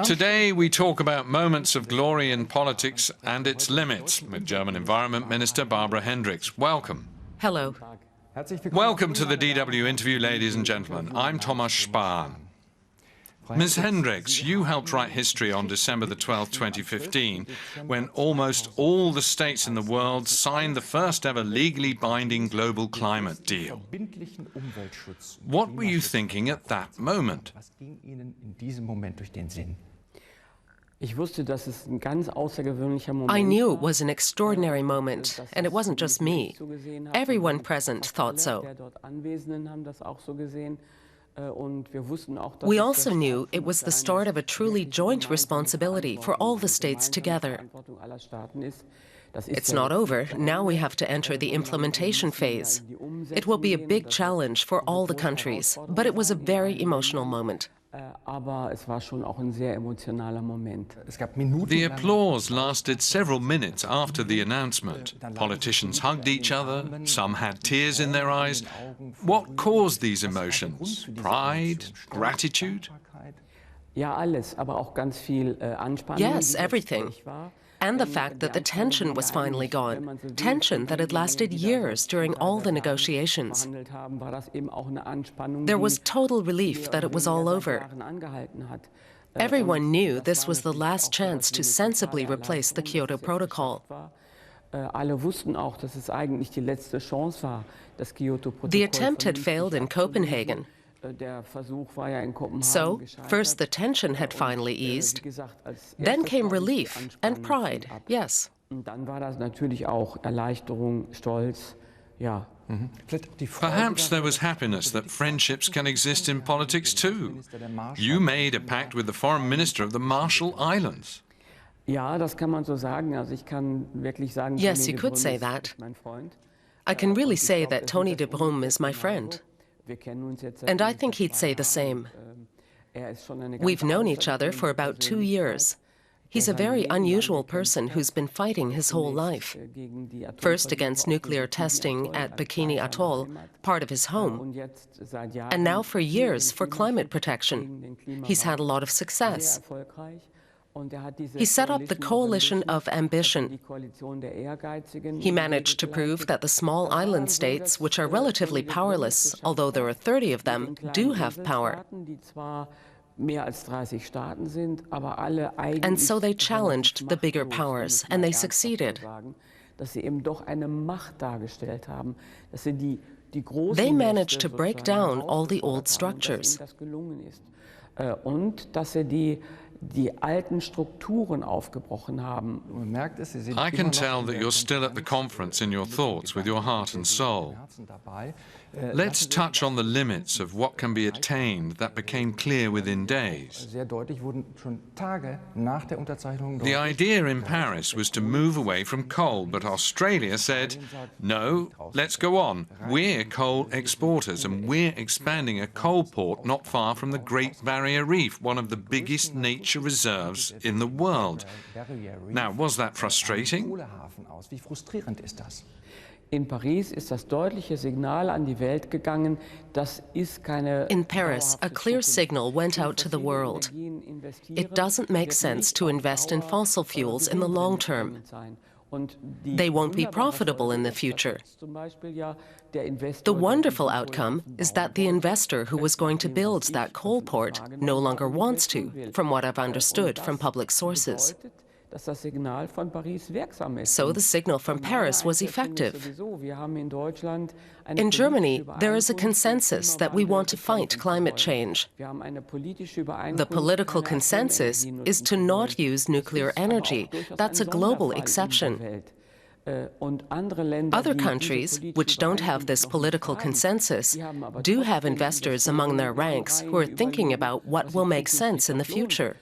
Today we talk about moments of glory in politics and its limits with German Environment Minister Barbara Hendricks. Welcome. Hello. Welcome to the DW interview, ladies and gentlemen. I'm Thomas Spahn. Ms. Hendricks, you helped write history on December the 12th, 2015, when almost all the states in the world signed the first ever legally binding global climate deal. What were you thinking at that moment? I knew it was an extraordinary moment, and it wasn't just me. Everyone present thought so. We also knew it was the start of a truly joint responsibility for all the states together. It's not over. Now we have to enter the implementation phase. It will be a big challenge for all the countries, but it was a very emotional moment. The applause lasted several minutes after the announcement. Politicians hugged each other, some had tears in their eyes. What caused these emotions? Pride? Gratitude? Yes, everything. And the fact that the tension was finally gone. Tension that had lasted years during all the negotiations. There was total relief that it was all over. Everyone knew this was the last chance to sensibly replace the Kyoto Protocol. The attempt had failed in Copenhagen. So, first the tension had finally eased, then came relief and pride, yes. Perhaps there was happiness that friendships can exist in politics too. You made a pact with the foreign minister of the Marshall Islands. Yes, you could say that. I can really say that Tony de Brum is my friend. And I think he'd say the same. We've known each other for about 2 years. He's a very unusual person who's been fighting his whole life. First against nuclear testing at Bikini Atoll, part of his home. And now for years for climate protection. He's had a lot of success. He set up the Coalition of Ambition. He managed to prove that the small island states, which are relatively powerless, although there are 30 of them, do have power. And so they challenged the bigger powers, and they succeeded. They managed to break down all the old structures. I can tell that you're still at the conference in your thoughts with your heart and soul. Let's touch on the limits of what can be attained that became clear within days. The idea in Paris was to move away from coal, but Australia said, no, let's go on. We're coal exporters and we're expanding a coal port not far from the Great Barrier Reef, one of the biggest nature reserves in the world. Now, was that frustrating? In Paris, a clear signal went out to the world. It doesn't make sense to invest in fossil fuels in the long term. They won't be profitable in the future. The wonderful outcome is that the investor who was going to build that coal port no longer wants to, from what I've understood from public sources. So the signal from Paris was effective. In Germany, there is a consensus that we want to fight climate change. The political consensus is to not use nuclear energy. That's a global exception. Other countries, which don't have this political consensus, do have investors among their ranks who are thinking about what will make sense in the future.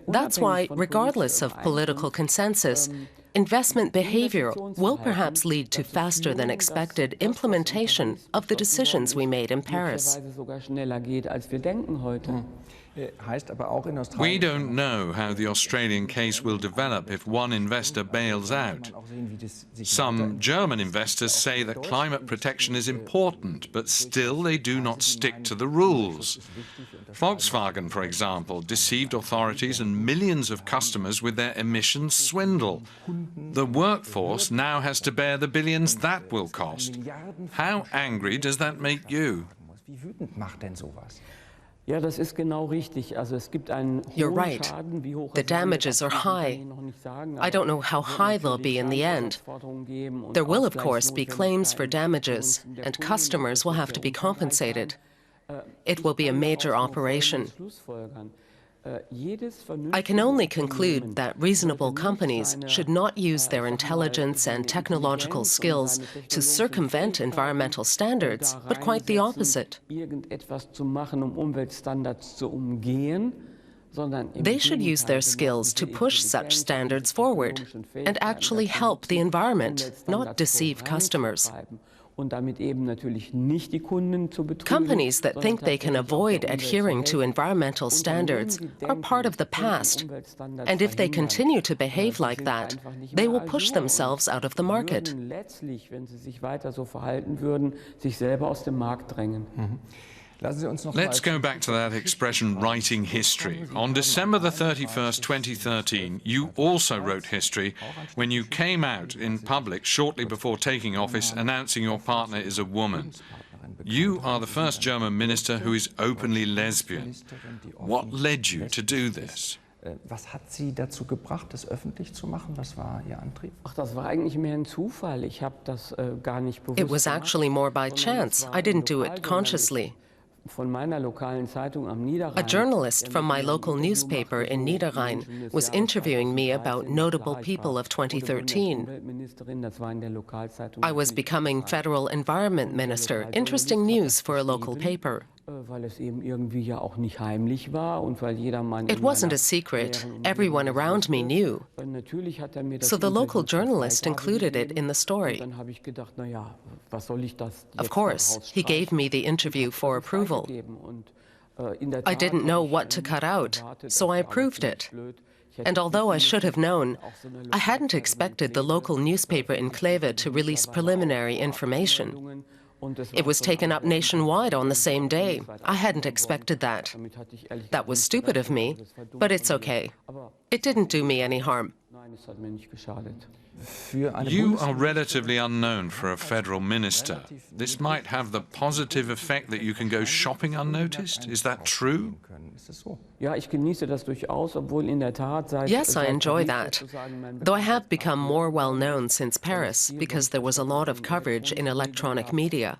That's why, regardless of political consensus, investment behavior will perhaps lead to faster than expected implementation of the decisions we made in Paris. We don't know how the Australian case will develop if one investor bails out. Some German investors say that climate protection is important, but still they do not stick to the rules. Volkswagen, for example, deceived authorities and millions of customers with their emissions swindle. The workforce now has to bear the billions that will cost. How angry does that make you? You're right. The damages are high. I don't know how high they'll be in the end. There will, of course, be claims for damages, and customers will have to be compensated. It will be a major operation. I can only conclude that reasonable companies should not use their intelligence and technological skills to circumvent environmental standards, but quite the opposite. They should use their skills to push such standards forward and actually help the environment, not deceive customers. Companies that think they can avoid adhering to environmental standards are part of the past, and if they continue to behave like that, they will push themselves out of the market. Let's go back to that expression, writing history. On December the 31st, 2013, you also wrote history when you came out in public shortly before taking office announcing your partner is a woman. You are the first German minister who is openly lesbian. What led you to do this? Was hat Sie dazu gebracht, das öffentlich zu machen? Was war Ihr Antrieb? It was actually more by chance. I didn't do it consciously. A journalist from my local newspaper in Niederrhein was interviewing me about notable people of 2013. I was becoming federal environment minister, interesting news for a local paper. It wasn't a secret. Everyone around me knew. So the local journalist included it in the story. Of course, he gave me the interview for approval. I didn't know what to cut out, so I approved it. And although I should have known, I hadn't expected the local newspaper in Kleve to release preliminary information. It was taken up nationwide on the same day. I hadn't expected that. That was stupid of me, but it's okay. It didn't do me any harm. You are relatively unknown for a federal minister. This might have the positive effect that you can go shopping unnoticed. Is that true? Yes, I enjoy that. Though I have become more well-known since Paris, because there was a lot of coverage in electronic media.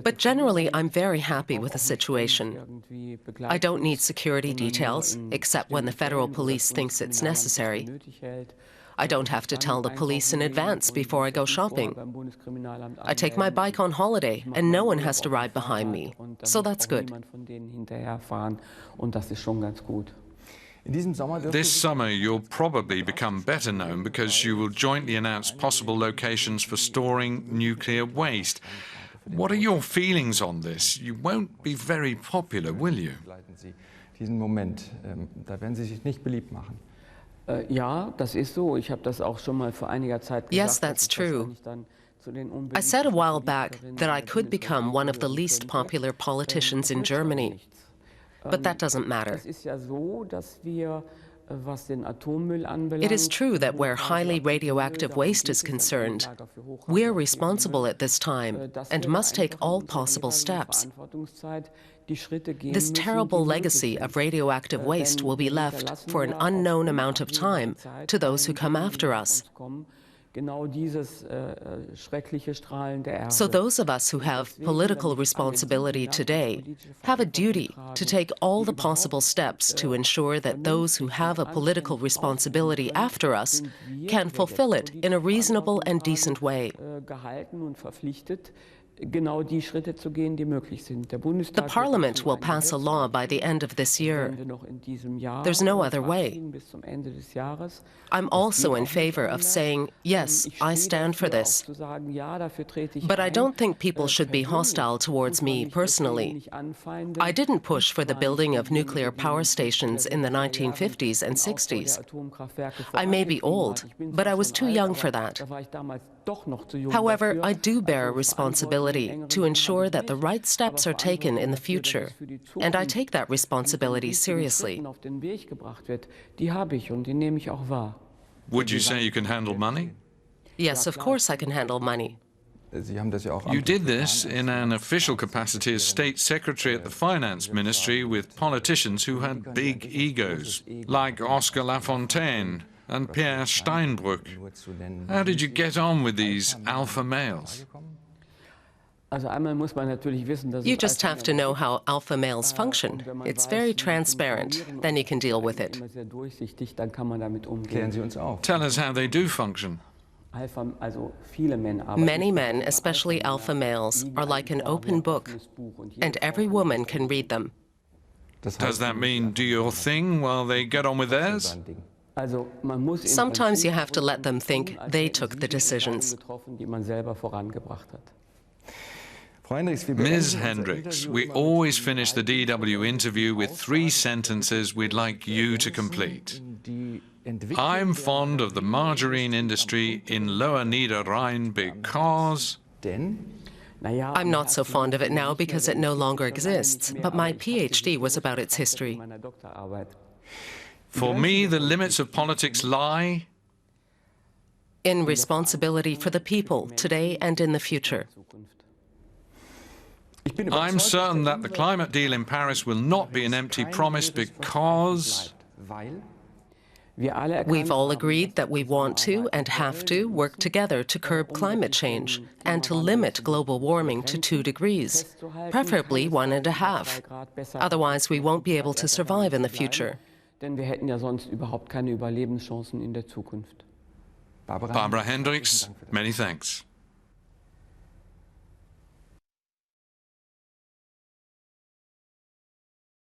But generally, I'm very happy with the situation. I don't need security details, except when the federal police thinks it's necessary. I don't have to tell the police in advance before I go shopping. I take my bike on holiday, and no one has to ride behind me. So that's good. This summer, you'll probably become better known because you will jointly announce possible locations for storing nuclear waste. What are your feelings on this? You won't be very popular, will you? Yes, that's true. I said a while back that I could become one of the least popular politicians in Germany. But that doesn't matter. It is true that where highly radioactive waste is concerned, we're responsible at this time and must take all possible steps. This terrible legacy of radioactive waste will be left for an unknown amount of time to those who come after us. So those of us who have political responsibility today have a duty to take all the possible steps to ensure that those who have a political responsibility after us can fulfill it in a reasonable and decent way. The Parliament will pass a law by the end of this year. There's no other way. I'm also in favor of saying, yes, I stand for this. But I don't think people should be hostile towards me personally. I didn't push for the building of nuclear power stations in the 1950s and 60s. I may be old, but I was too young for that. However, I do bear a responsibility to ensure that the right steps are taken in the future, and I take that responsibility seriously. Would you say you can handle money? Yes, of course I can handle money. You did this in an official capacity as State Secretary at the Finance Ministry with politicians who had big egos, like Oscar Lafontaine and Pierre Steinbrück. How did you get on with these alpha males? You just have to know how alpha males function. It's very transparent. Then you can deal with it. Tell us how they do function. Many men, especially alpha males, are like an open book, and every woman can read them. Does that mean do your thing while they get on with theirs? Sometimes you have to let them think they took the decisions. Ms. Hendricks, we always finish the DW interview with 3 sentences we'd like you to complete. I'm fond of the margarine industry in Lower Niederrhein because... I'm not so fond of it now because it no longer exists, but my PhD was about its history. For me, the limits of politics lie in responsibility for the people, today and in the future. I'm certain that the climate deal in Paris will not be an empty promise because... We've all agreed that we want to and have to work together to curb climate change and to limit global warming to 2 degrees, preferably 1.5. Otherwise, we won't be able to survive in the future. Barbara Hendricks, many thanks.